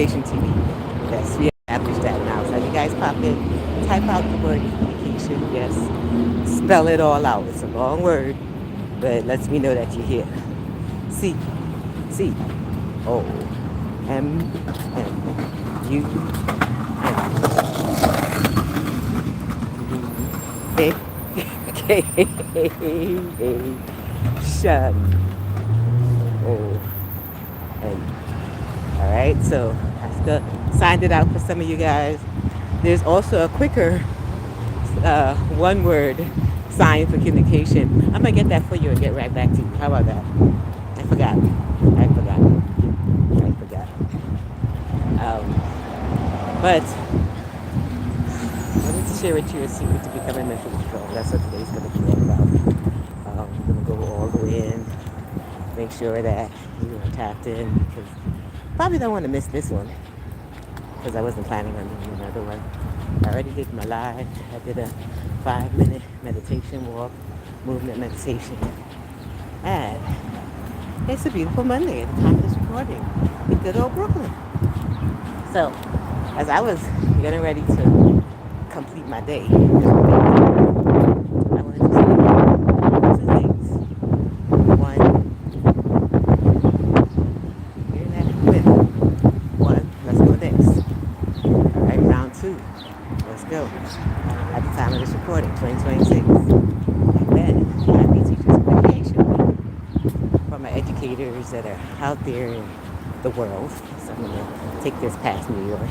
TV. Yes, we established that now. So you guys pop in, type out the word communication. Yes, spell it all out. It's a long word, but it lets me know that you're here. C, C, O, M, M, U, M, K, Shun, O, N. All right, so I signed it out for some of you guys. There's also a quicker one word sign for communication. I'm gonna get that for you and get right back to you. How about that? I forgot. I forgot. I forgot. But I wanted to share with you a secret to becoming mentally strong. That's what today's gonna be all about. I'm gonna go all the way in, make sure that you are tapped in because probably don't want to miss this one because I wasn't planning on doing another one. I already did my live. I did a 5-minute meditation walk, movement meditation. And it's a beautiful Monday at the time of this recording in good old Brooklyn. So, as I was getting ready to complete my day, I wanted to say two things. One, you're not winning. One, let's go next. All right, round two. Let's go. At the time of this recording, 2026. And then, happy Teachers Appreciation Week for my educators that are out there in the world. So I'm going to take this past New York.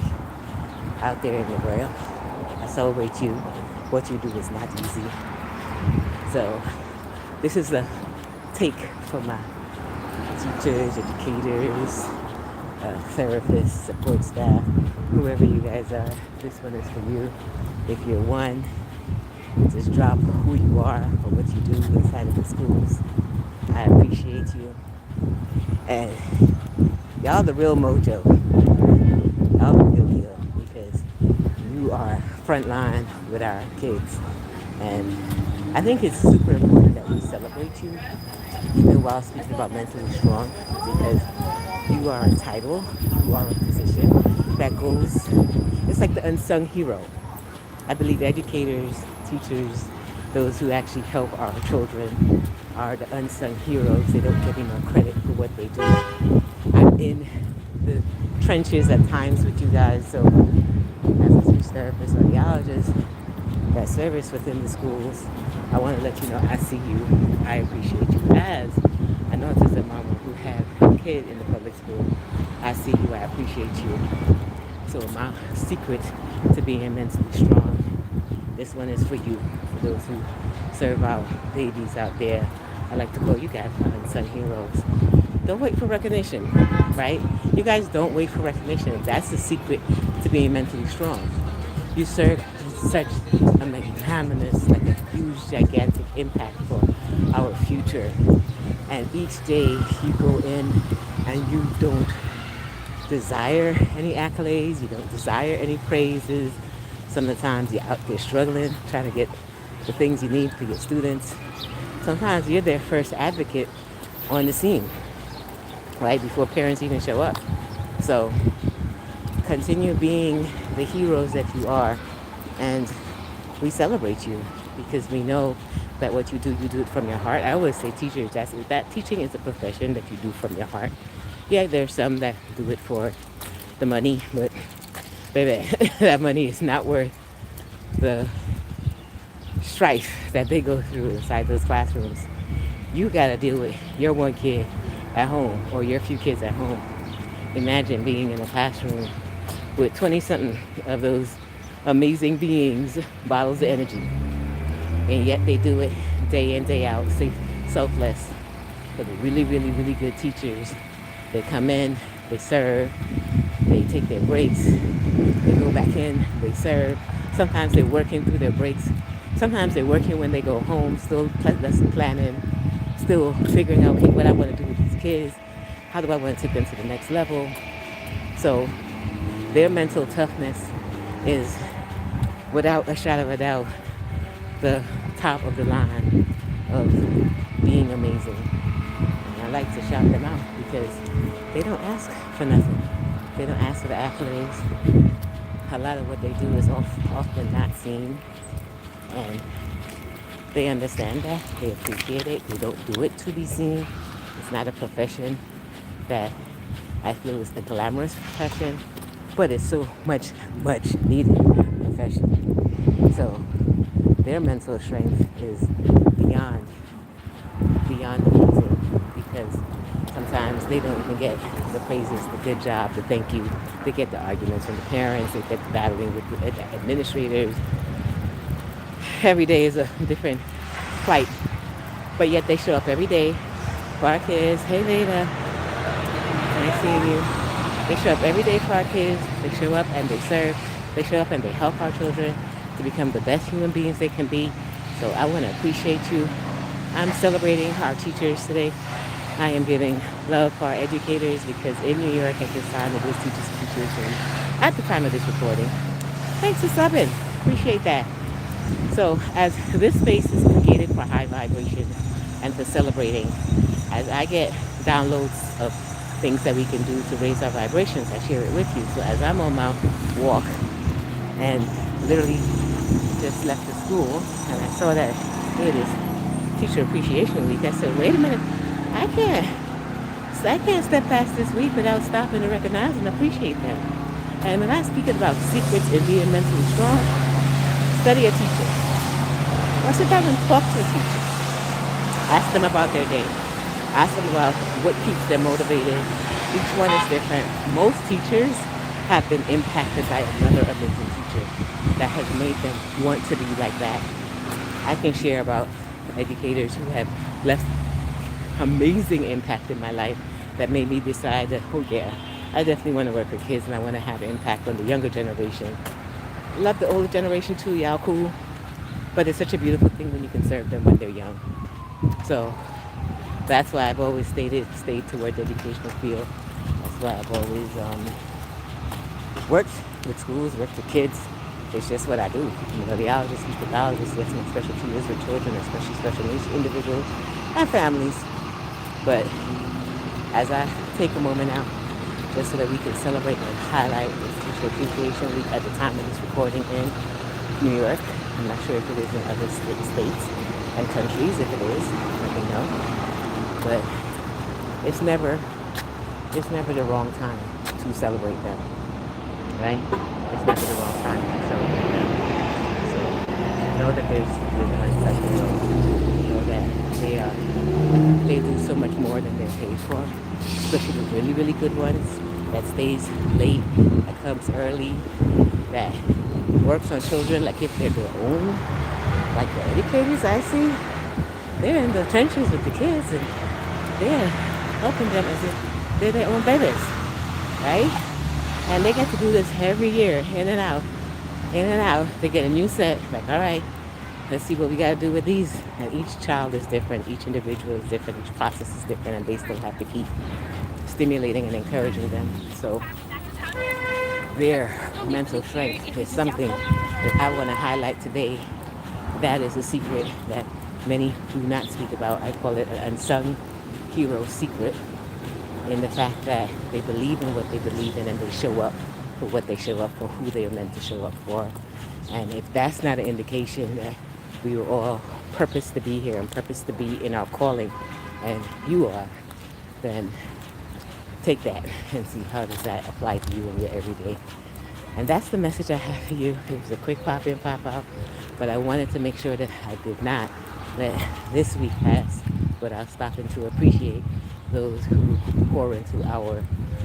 Out there in the world. I celebrate you. What you do is not easy. So, this is the take for my teachers, educators, therapists, support staff, whoever you guys are. This one is for you. If you're one, just drop who you are or what you do inside of the schools. I appreciate you. And y'all the real mojo. Y'all the real deal because you are frontline with our kids. And I think it's super important that we celebrate you even while speaking about mentally strong because you are a title, you are a position that goes, it's like the unsung hero. I believe educators, teachers, those who actually help our children are the unsung heroes. They don't get enough credit for what they do. I'm in the trenches at times with you guys, so as a speech therapist, audiologist, that service within the schools, I want to let you know I see you. I appreciate you. As an autism mama who had a kid in the public school, I see you. I appreciate you. So my secret to being mentally strong, this one is for you, for those who serve our babies out there. I like to call you guys my unsung heroes. Don't wait for recognition, right? You guys don't wait for recognition. That's the secret to being mentally strong. You serve such a magnanimous, like a huge, gigantic impact for our future. And each day you go in and you don't desire any accolades, you don't desire any praises. Some of the times you're out there struggling, trying to get the things you need for your students. Sometimes you're their first advocate on the scene, right, before parents even show up. So continue being the heroes that you are, and we celebrate you because we know that what you do it from your heart. I always say teachers, that teaching is a profession that you do from your heart. Yeah, there's some that do it for the money, but baby, that money is not worth the strife that they go through inside those classrooms. You got to deal with your one kid at home or your few kids at home. Imagine being in a classroom with 20-something of those amazing beings, bottles of energy. And yet they do it day in, day out, selfless. For the really, really, really good teachers, they come in, they serve, they take their breaks, they go back in, they serve. Sometimes they're working through their breaks. Sometimes they're working when they go home, still lesson planning, still figuring out, okay, what I want to do with these kids. How do I want to take them to the next level? So their mental toughness is, without a shadow of a doubt, the top of the line of being amazing. And I like to shout them out because they don't ask for nothing. They don't ask for the accolades. A lot of what they do is often not seen, and they understand that. They appreciate it. They don't do it to be seen. It's not a profession that I feel is the glamorous profession, but it's so much needed profession. So their mental strength is beyond the mental, because sometimes they don't even get the praises, the good job, the thank you. They get the arguments from the parents. They get the battling with the administrators. Every day is a different fight, but yet they show up every day for our kids. Hey, Leda, nice seeing you. They show up every day for our kids. They show up and they serve. They show up and they help our children to become the best human beings they can be. So I want to appreciate you. I'm celebrating our teachers today. I am giving love for our educators, because in New York at this time it is Teachers Appreciation at the time of this recording. Thanks for subbing. Appreciate that. So as this space is created for high vibration and for celebrating, as I get downloads of things that we can do to raise our vibrations, I share it with you. So as I'm on my walk and literally just left the school and I saw that it is Teacher Appreciation Week, I said, wait a minute, I can't step past this week without stopping to recognize and appreciate them. And when I speak about secrets in being mentally strong, study a teacher. Or sit down and talk to a teacher. Ask them about their day. Ask them about what keeps them motivated. Each one is different. Most teachers have been impacted by another amazing teacher that has made them want to be like that. I can share about educators who have left amazing impact in my life that made me decide that, oh yeah, I definitely want to work with kids and I want to have impact on the younger generation. Love the older generation too, y'all cool. But it's such a beautiful thing when you can serve them when they're young. So that's why I've always stayed toward the educational field. That's why I've always worked with schools, worked with kids. It's just what I do. I'm a radiologist, speech pathologist. That's my specialty is with children, especially special needs individuals and families. But as I take a moment out, just so that we can celebrate and highlight this Teacher Appreciation Week at the time of this recording in New York. I'm not sure if it is in other states and countries. If it is, let me know. But it's never the wrong time to celebrate them, right? It's never the wrong time to celebrate them. So know that there's an untouchable. Know that they do so much more than they're paid for, especially the really, really good ones that stays late, that comes early, that works on children like if they're their own. Like the educators I see, they're in the trenches with the kids and they're helping them as if they're their own babies, right? And they get to do this every year, in and out, in and out. They get a new set, like, all right, let's see what we got to do with these. And each child is different, each individual is different, each process is different, and they still have to keep stimulating and encouraging them. So their mental strength is something that I want to highlight today. That is a secret that many do not speak about. I call it an unsung hero secret, in the fact that they believe in what they believe in and they show up for what they show up for, who they are meant to show up for. And if that's not an indication that we were all purposed to be here and purposed to be in our calling, and you are, then take that and see how does that apply to you in your everyday. And that's the message I have for you. It was a quick pop in, pop out, but I wanted to make sure that I did not let this week pass without stopping to appreciate those who pour into our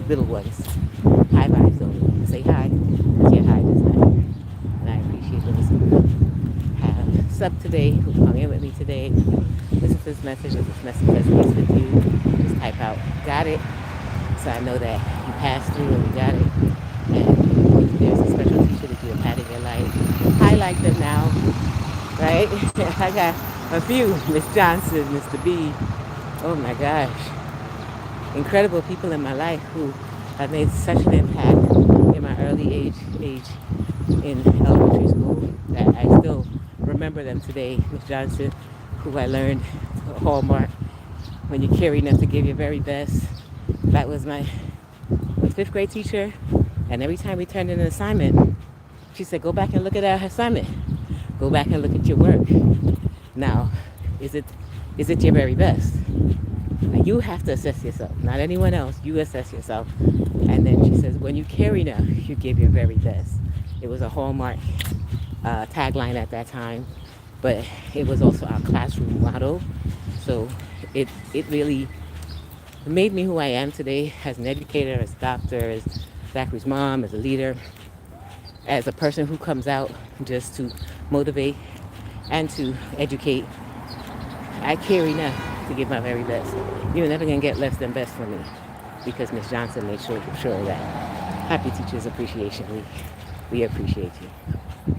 little ones. Hi, vibes only. Say hi. Say hi this night. And I appreciate those who have subbed today, who hung in with me today. Listen to this message. If this message resonates with you, just type out "got it," so I know that you passed through and you got it. And if there's a special teacher that you have had in your life, highlight them now, right? I got a few. Miss Johnson, Mr. B. Oh my gosh. Incredible people in my life who have made such an impact in my early age in elementary school that I still remember them today. Miss Johnson, who I learned a hallmark when you care enough to give your very best. That was my fifth grade teacher, and every time we turned in an assignment, she said, go back and look at that assignment. Go back and look at your work. Now, is it your very best? You have to assess yourself, not anyone else. You assess yourself. And then she says, when you carry enough, you give your very best. It was a hallmark tagline at that time, but it was also our classroom motto. So it really made me who I am today as an educator, as a doctor, as Zachary's mom, as a leader, as a person who comes out just to motivate and to educate. I carry enough to give my very best. You're never going to get less than best from me because Miss Johnson made sure of that. Happy Teachers Appreciation Week. We appreciate you.